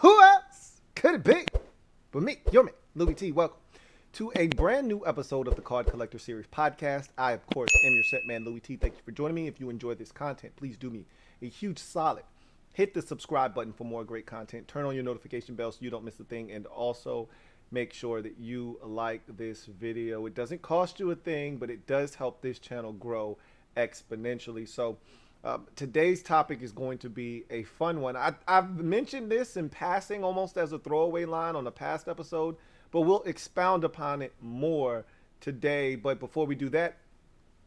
Who else could it be but me, your man, Louie T? Welcome to a brand new episode of the Card Collector Series podcast. I, of course, am your set man, Louie T. Thank you for joining me. If you enjoy this content, please do me a huge solid. Hit the subscribe button for more great content. Turn on your notification bell so you don't miss a thing. And also make sure that you like this video. It doesn't cost you a thing, but it does help this channel grow exponentially. So today's topic is going to be a fun one. I've mentioned this in passing almost as a throwaway line on a past episode, but we'll expound upon it more today. But before we do that,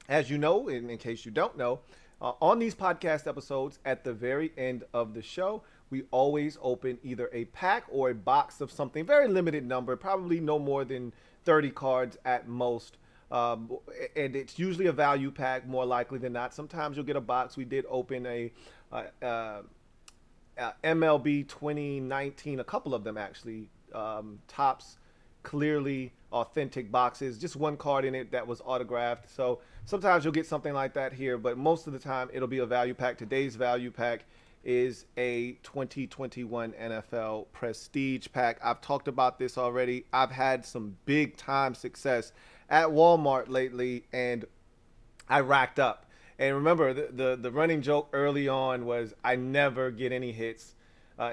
as you know, in case you don't know, on these podcast episodes, at the very end of the show, we always open either a pack or a box of something, very limited number, probably no more than 30 cards at most. And it's usually a value pack, more likely than not. Sometimes you'll get a box. We did open a MLB 2019, a couple of them actually, Topps clearly authentic boxes, just one card in it that was autographed. So sometimes you'll get something like that here, but most of the time it'll be a value pack. Today's value pack is a 2021 NFL Prestige pack. I've talked about this already. I've had some big time success at Walmart lately, and I racked up. And remember, the running joke early on was I never get any hits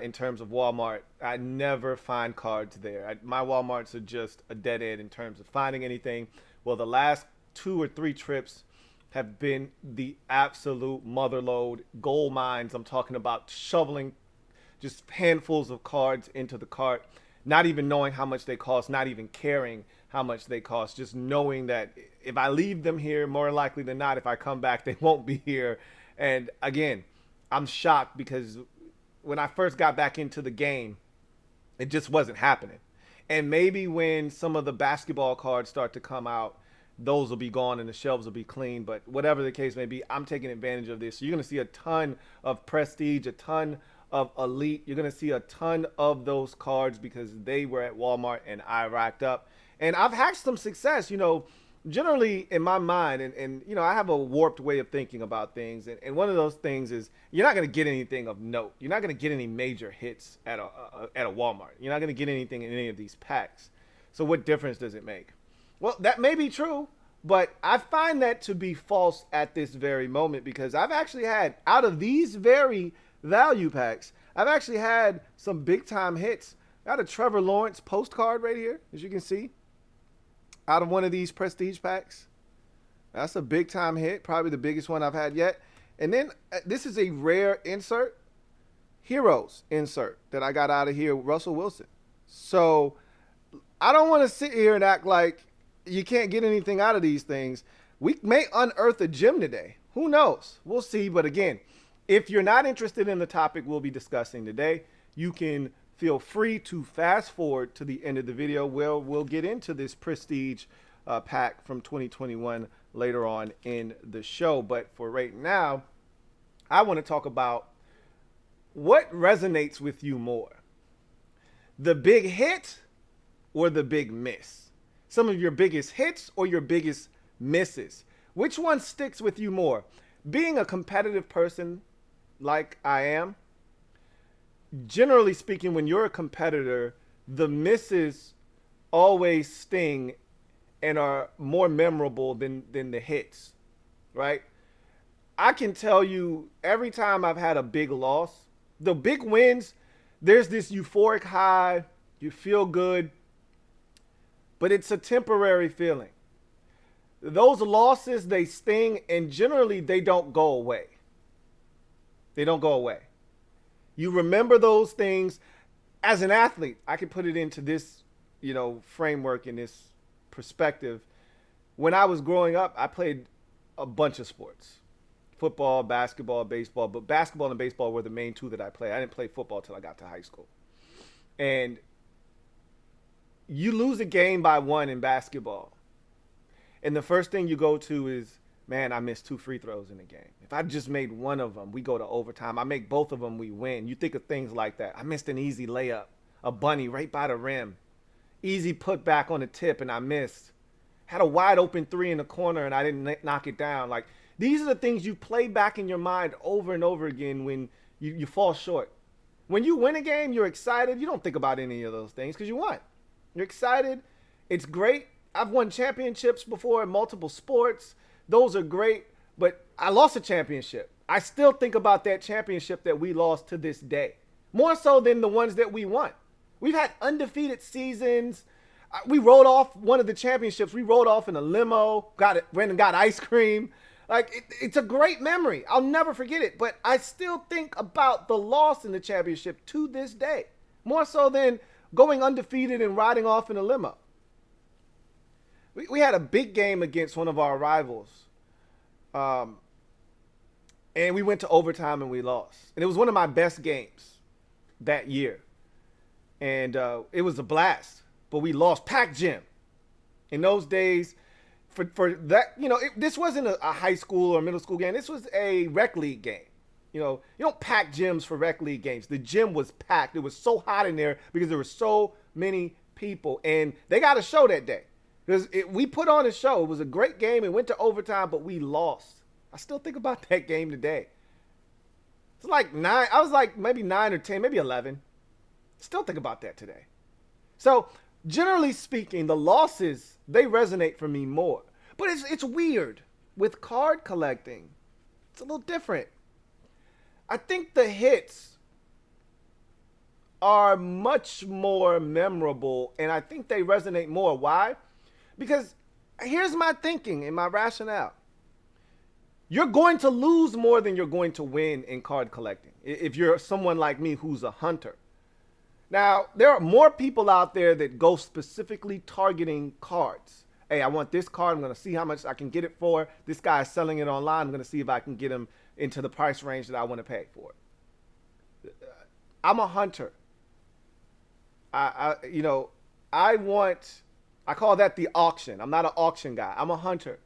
in terms of Walmart. I never find cards there. My Walmarts are just a dead end in terms of finding anything. Well, the last 2 or 3 trips have been the absolute motherlode gold mines. I'm talking about shoveling just handfuls of cards into the cart, not even knowing how much they cost, not even caring how much they cost, just knowing that if I leave them here, more likely than not, if I come back, they won't be here. And again, I'm shocked because when I first got back into the game, it just wasn't happening. And maybe when some of the basketball cards start to come out, those will be gone and the shelves will be clean. But whatever the case may be, I'm taking advantage of this. So you're going to see a ton of Prestige, a ton of Elite. You're going to see a ton of those cards because they were at Walmart and I racked up. And I've had some success, generally in my mind, and I have a warped way of thinking about things. And one of those things is you're not going to get anything of note. You're not going to get any major hits at a Walmart. You're not going to get anything in any of these packs. So what difference does it make? Well, that may be true, but I find that to be false at this very moment because I've actually had, out of these very value packs, I've actually had some big time hits. I got a Trevor Lawrence postcard right here, as you can see, out of one of these Prestige packs. That's a big time hit, probably the biggest one I've had yet. And then this is a rare insert, Heroes insert that I got out of here with Russell Wilson. So I don't want to sit here and act like you can't get anything out of these things. We may unearth a gem today. Who knows? We'll see. But again, if you're not interested in the topic we'll be discussing today, you can feel free to fast forward to the end of the video where we'll get into this Prestige pack from 2021 later on in the show. But for right now, I want to talk about what resonates with you more, the big hit or the big miss. Some of your biggest hits or your biggest misses. Which one sticks with you more? Being a competitive person like I am, generally speaking, when you're a competitor, the misses always sting and are more memorable than the hits, right? I can tell you every time I've had a big loss, the big wins, there's this euphoric high, you feel good, but it's a temporary feeling. Those losses, they sting, and generally they don't go away. They don't go away. You remember those things. As an athlete, I can put it into this, framework and this perspective. When I was growing up, I played a bunch of sports. Football, basketball, baseball, but basketball and baseball were the main two that I played. I didn't play football till I got to high school. And you lose a game by 1 in basketball. And the first thing you go to is, man, I missed 2 free throws in the game. If I just made one of them, we go to overtime. I make both of them, we win. You think of things like that. I missed an easy layup, a bunny right by the rim. Easy put back on the tip and I missed. Had a wide open 3 in the corner and I didn't knock it down. Like, these are the things you play back in your mind over and over again when you fall short. When you win a game, you're excited. You don't think about any of those things because you won. You're excited. It's great. I've won championships before in multiple sports. Those are great, but I lost a championship. I still think about that championship that we lost to this day, more so than the ones that we won. We've had undefeated seasons. We rolled off one of the championships. We rolled off in a limo, went and got ice cream. Like, it's a great memory. I'll never forget it. But I still think about the loss in the championship to this day, more so than going undefeated and riding off in a limo. We had a big game against one of our rivals. And we went to overtime and we lost. And it was one of my best games that year. And it was a blast. But we lost. Packed gym. In those days, for that, this wasn't a high school or middle school game. This was a rec league game. You don't pack gyms for rec league games. The gym was packed. It was so hot in there because there were so many people. And they got a show that day. Because we put on a show. It was a great game. It went to overtime, but we lost. I still think about that game today. It's like 9. I was like maybe 9 or 10, maybe 11. Still think about that today. So generally speaking, the losses, they resonate for me more. But it's weird. With card collecting, it's a little different. I think the hits are much more memorable, and I think they resonate more. Why? Because here's my thinking and my rationale. You're going to lose more than you're going to win in card collecting if you're someone like me who's a hunter. Now, there are more people out there that go specifically targeting cards. Hey, I want this card. I'm going to see how much I can get it for. This guy's selling it online. I'm going to see if I can get him into the price range that I want to pay for it. I'm a hunter. I call that the auction. I'm not an auction guy. I'm a hunter.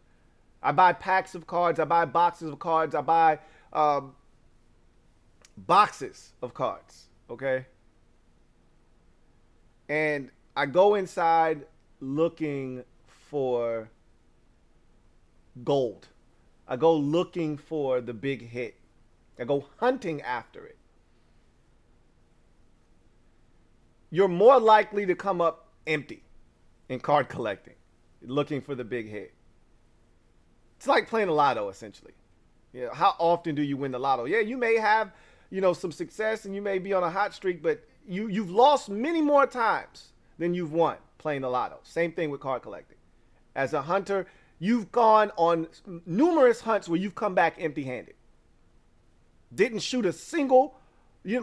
I buy packs of cards. I buy boxes of cards. I buy boxes of cards. Okay? And I go inside looking for gold. I go looking for the big hit. I go hunting after it. You're more likely to come up empty in card collecting, looking for the big hit. It's like playing the lotto, essentially. How often do you win the lotto? Yeah, you may have, some success and you may be on a hot streak, but you've lost many more times than you've won playing the lotto. Same thing with card collecting. As a hunter, you've gone on numerous hunts where you've come back empty-handed. You didn't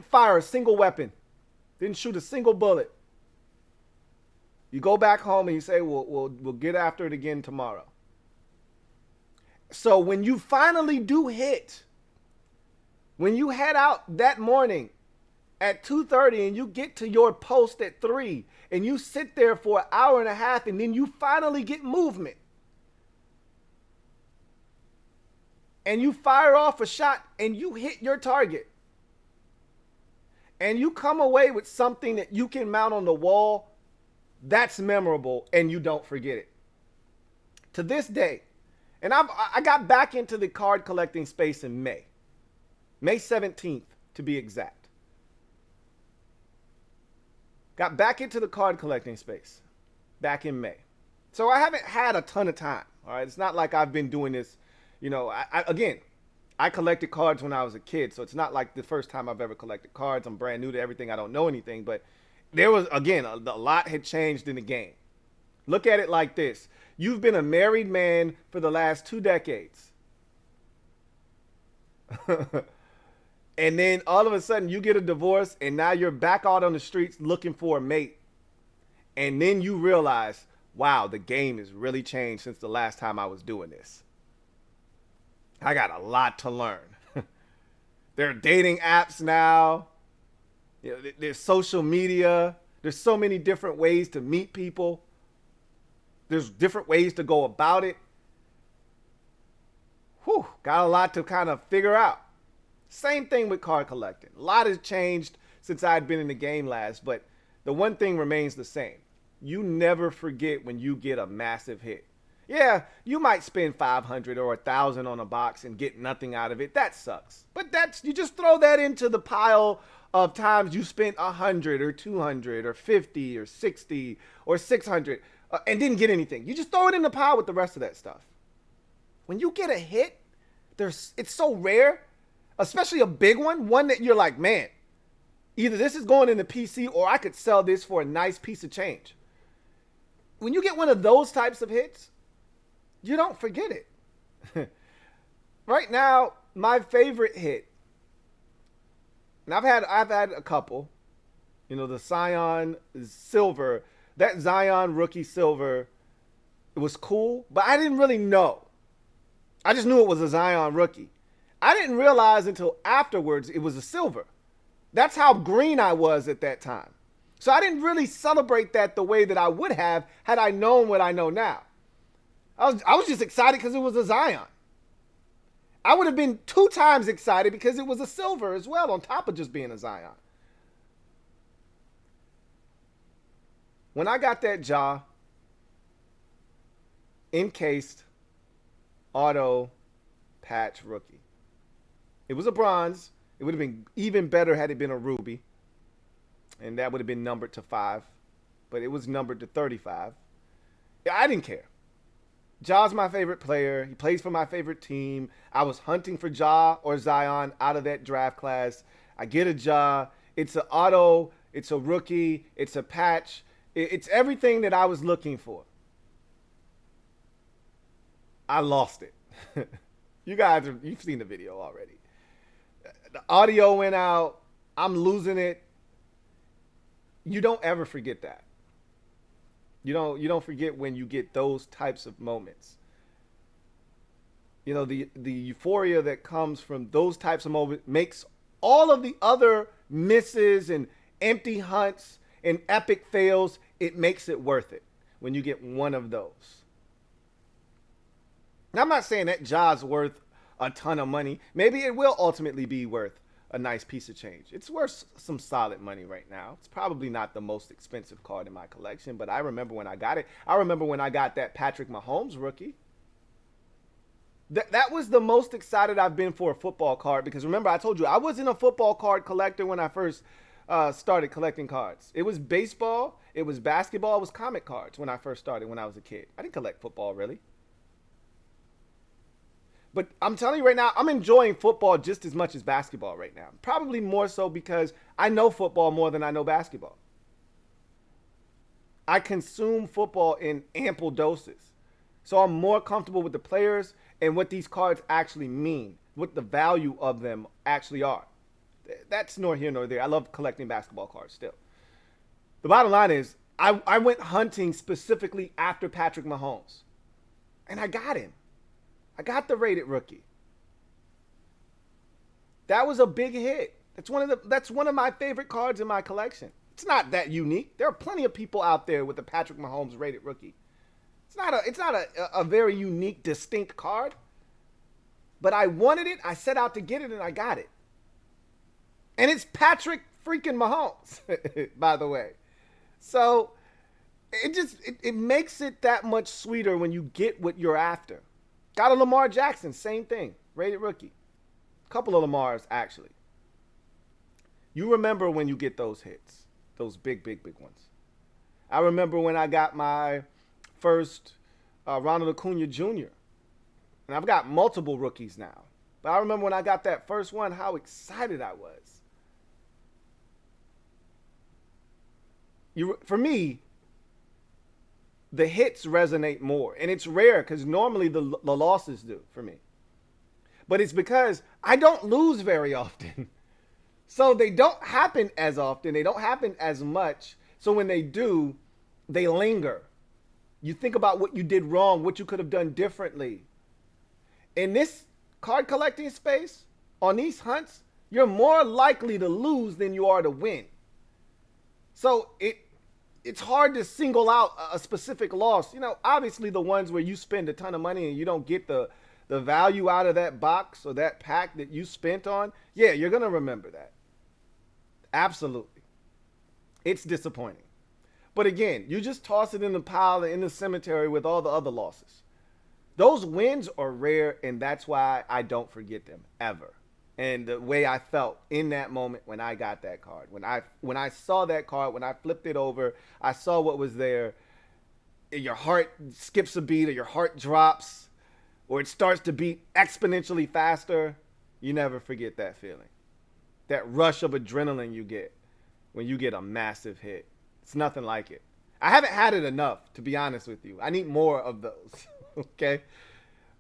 fire a single weapon. Didn't shoot a single bullet. You go back home and you say, we'll get after it again tomorrow. So when you finally do hit, when you head out that morning at 2:30 and you get to your post at 3 and you sit there for an hour and a half and then you finally get movement and you fire off a shot and you hit your target and you come away with something that you can mount on the wall, that's memorable and you don't forget it. To this day, and I got back into the card collecting space in May 17th to be exact. Got back into the card collecting space back in May. So I haven't had a ton of time. All right. It's not like I've been doing this, I collected cards when I was a kid. So it's not like the first time I've ever collected cards. I'm brand new to everything. I don't know anything. But there was, again, a lot had changed in the game. Look at it like this. You've been a married man for the last 2 decades. And then all of a sudden you get a divorce and now you're back out on the streets looking for a mate. And then you realize, wow, the game has really changed since the last time I was doing this. I got a lot to learn. There are dating apps now. There's social media. There's so many different ways to meet people. There's different ways to go about it. Got a lot to kind of figure out. Same thing with card collecting. A lot has changed since I'd been in the game last, but the one thing remains the same. You never forget when you get a massive hit. Yeah, you might spend $500 or $1,000 on a box and get nothing out of it. That sucks. But you just throw that into the pile of times you spent 100 or 200 or 50 or 60 or 600 and didn't get anything. You just throw it in the pile with the rest of that stuff. When you get a hit, it's so rare, especially a big one that you're like, man, either this is going in the PC or I could sell this for a nice piece of change. When you get one of those types of hits, you don't forget it. Right now, my favorite hit, and I've had a couple, the Zion Silver, that Zion rookie silver, it was cool, but I didn't really know. I just knew it was a Zion rookie. I didn't realize until afterwards it was a silver. That's how green I was at that time. So I didn't really celebrate that the way that I would have had I known what I know now. I was just excited because it was a Zion. I would have been 2 times excited because it was a silver as well, on top of just being a Zion. When I got that jaw encased auto patch rookie, it was a bronze. It would have been even better had it been a ruby, and that would have been numbered to 5, but it was numbered to 35. Yeah, I didn't care. Ja's my favorite player. He plays for my favorite team. I was hunting for Ja or Zion out of that draft class. I get a Ja. It's an auto. It's a rookie. It's a patch. It's everything that I was looking for. I lost it. You've seen the video already. The audio went out. I'm losing it. You don't ever forget that. You don't forget when you get those types of moments. The euphoria that comes from those types of moments makes all of the other misses and empty hunts and epic fails, it makes it worth it when you get one of those. Now, I'm not saying that Ja's worth a ton of money. Maybe it will ultimately be worth a nice piece of change. It's worth some solid money right now. It's probably not the most expensive card in my collection, but I remember when I got it. I remember when I got that Patrick Mahomes rookie. That was the most excited I've been for a football card, because remember, I told you I wasn't a football card collector when I first started collecting cards. It was baseball, it was basketball, it was comic cards when I first started when I was a kid. I didn't collect football really. But I'm telling you right now, I'm enjoying football just as much as basketball right now. Probably more so because I know football more than I know basketball. I consume football in ample doses. So I'm more comfortable with the players and what these cards actually mean, what the value of them actually are. That's nor here nor there. I love collecting basketball cards still. The bottom line is, I went hunting specifically after Patrick Mahomes. And I got him. I got the rated rookie. That was a big hit. That's one of my favorite cards in my collection. It's not that unique. There are plenty of people out there with the Patrick Mahomes rated rookie. It's not a very unique, distinct card. But I wanted it. I set out to get it, and I got it. And it's Patrick freaking Mahomes, by the way. So it makes it that much sweeter when you get what you're after. Got a Lamar Jackson, same thing, rated rookie. A couple of Lamars, actually. You remember when you get those hits, those big ones. I remember when I got my first Ronald Acuna Jr. And I've got multiple rookies now. But I remember when I got that first one, how excited I was. For me, the hits resonate more. And it's rare because normally the losses do for me. But it's because I don't lose very often. So they don't happen as often. They don't happen as much. So when they do, they linger. You think about what you did wrong, what you could have done differently. In this card collecting space, on these hunts, you're more likely to lose than you are to win. So it's hard to single out a specific loss. Obviously the ones where you spend a ton of money and you don't get the value out of that box or that pack that you spent on, yeah, you're going to remember that. Absolutely. It's disappointing. But again, you just toss it in the pile in the cemetery with all the other losses. Those wins are rare, and that's why I don't forget them, ever. and the way I felt in that moment when I got that card. When I saw that card, when I flipped it over, I saw what was there. Your heart skips a beat, or your heart drops, or it starts to beat exponentially faster. You never forget that feeling. That rush of adrenaline you get when you get a massive hit. It's nothing like it. I haven't had it enough, to be honest with you. I need more of those. Okay?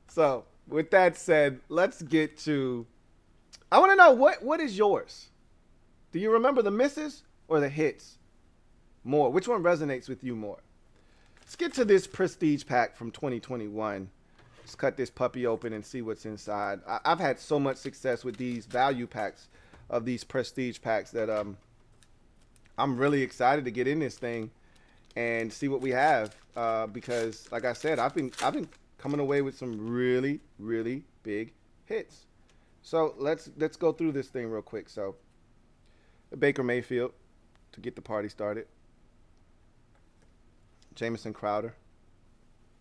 So, with that said, let's get to. I want to know what is yours? Do you remember the misses or the hits more? Which one resonates with you more? Let's get to this prestige pack from 2021. Let's cut this puppy open and see what's inside. I've had so much success with these value packs of these prestige packs that I'm really excited to get in this thing and see what we have, because like I said, I've been coming away with some really, really big hits. So let's go through this thing real quick. So Baker Mayfield to get the party started. Jamison Crowder.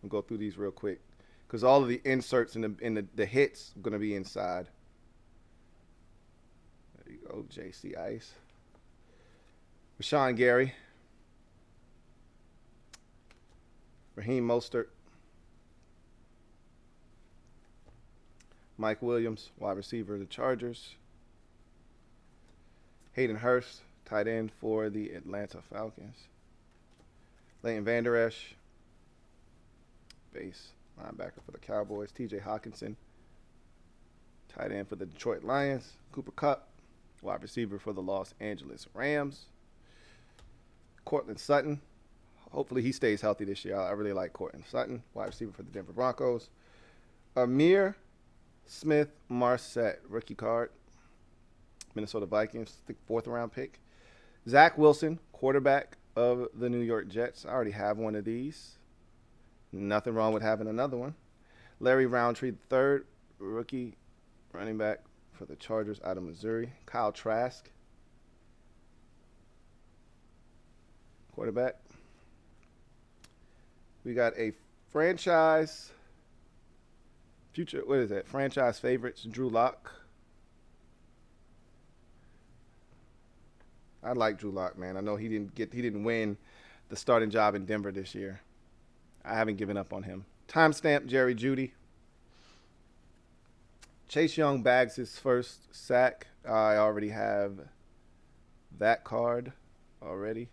We'll go through these real quick because all of the inserts in the hits are going to be inside. There you go, JC Ice. Rashawn Gary. Raheem Mostert. Mike Williams, wide receiver of the Chargers. Hayden Hurst, tight end for the Atlanta Falcons. Leighton Vander Esch, base linebacker for the Cowboys. TJ Hawkinson, tight end for the Detroit Lions. Cooper Kupp, wide receiver for the Los Angeles Rams. Cortland Sutton, hopefully he stays healthy this year. I really like Cortland Sutton, wide receiver for the Denver Broncos. Amir Smith-Marset, rookie card. Minnesota Vikings, the 4th round pick. Zach Wilson, quarterback of the New York Jets. I already have one of these. Nothing wrong with having another one. Larry Roundtree, 3rd rookie running back for the Chargers out of Missouri. Kyle Trask, quarterback. We got a franchise favorites, Drew Lock. I like Drew Lock, man. I know he didn't win the starting job in Denver this year. I haven't given up on him. Timestamp Jerry Jeudy. Chase Young bags his first sack. I already have that card already.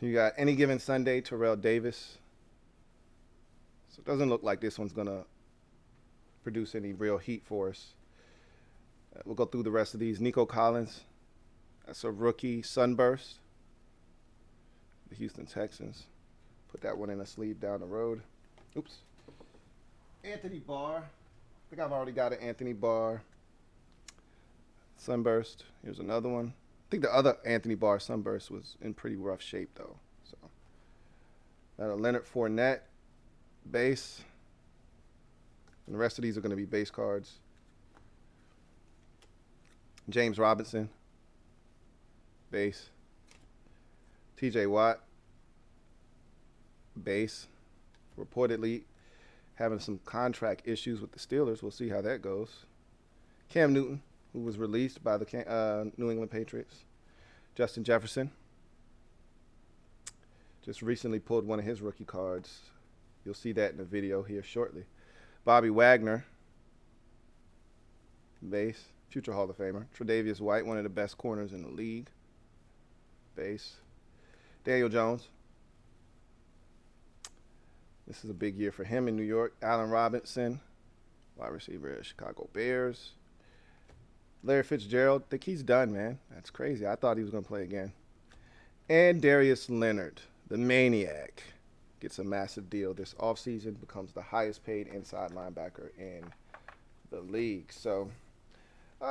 You got Any Given Sunday, Terrell Davis. So it doesn't look like this one's going to produce any real heat for us. We'll go through the rest of these. Nico Collins. That's a rookie sunburst. The Houston Texans. Put that one in a sleeve down the road. Oops. Anthony Barr. I think I've already got an Anthony Barr sunburst. Here's another one. I think the other Anthony Barr sunburst was in pretty rough shape, though. So, got a Leonard Fournette base. And the rest of these are going to be base cards. James Robinson, base. TJ Watt, base. Reportedly having some contract issues with the Steelers. We'll see how that goes. Cam Newton, who was released by the New England Patriots. Justin Jefferson. Just recently pulled one of his rookie cards. You'll see that in the video here shortly. Bobby Wagner, base. Future Hall of Famer. Tre'Davious White, one of the best corners in the league. Base. Daniel Jones. This is a big year for him in New York. Allen Robinson, wide receiver at Chicago Bears. Larry Fitzgerald, think he's done, man. That's crazy. I thought he was going to play again. And Darius Leonard, the maniac, gets a massive deal this offseason, becomes the highest paid inside linebacker in the league. So,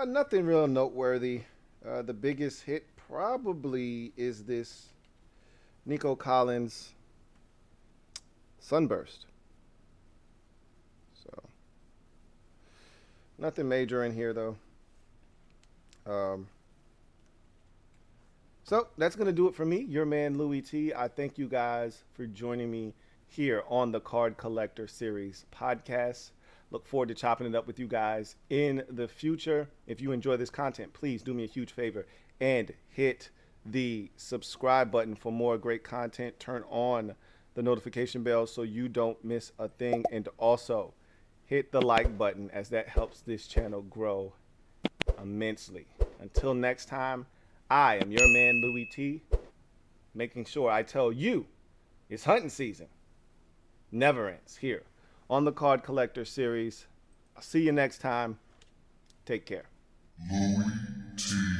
nothing real noteworthy. The biggest hit probably is this Nico Collins sunburst. So, nothing major in here, though. So, that's going to do it for me, your man Louie T. I thank you guys for joining me here on the Card Collector Series podcast. Look forward to chopping it up with you guys in the future. If you enjoy this content, please do me a huge favor and hit the subscribe button for more great content. Turn on the notification bell so you don't miss a thing. And also hit the like button, as that helps this channel grow immensely. Until next time, I am your man, Louie T, making sure I tell you it's hunting season. Never ends here on the Card Collector series. I'll see you next time. Take care. Louie T.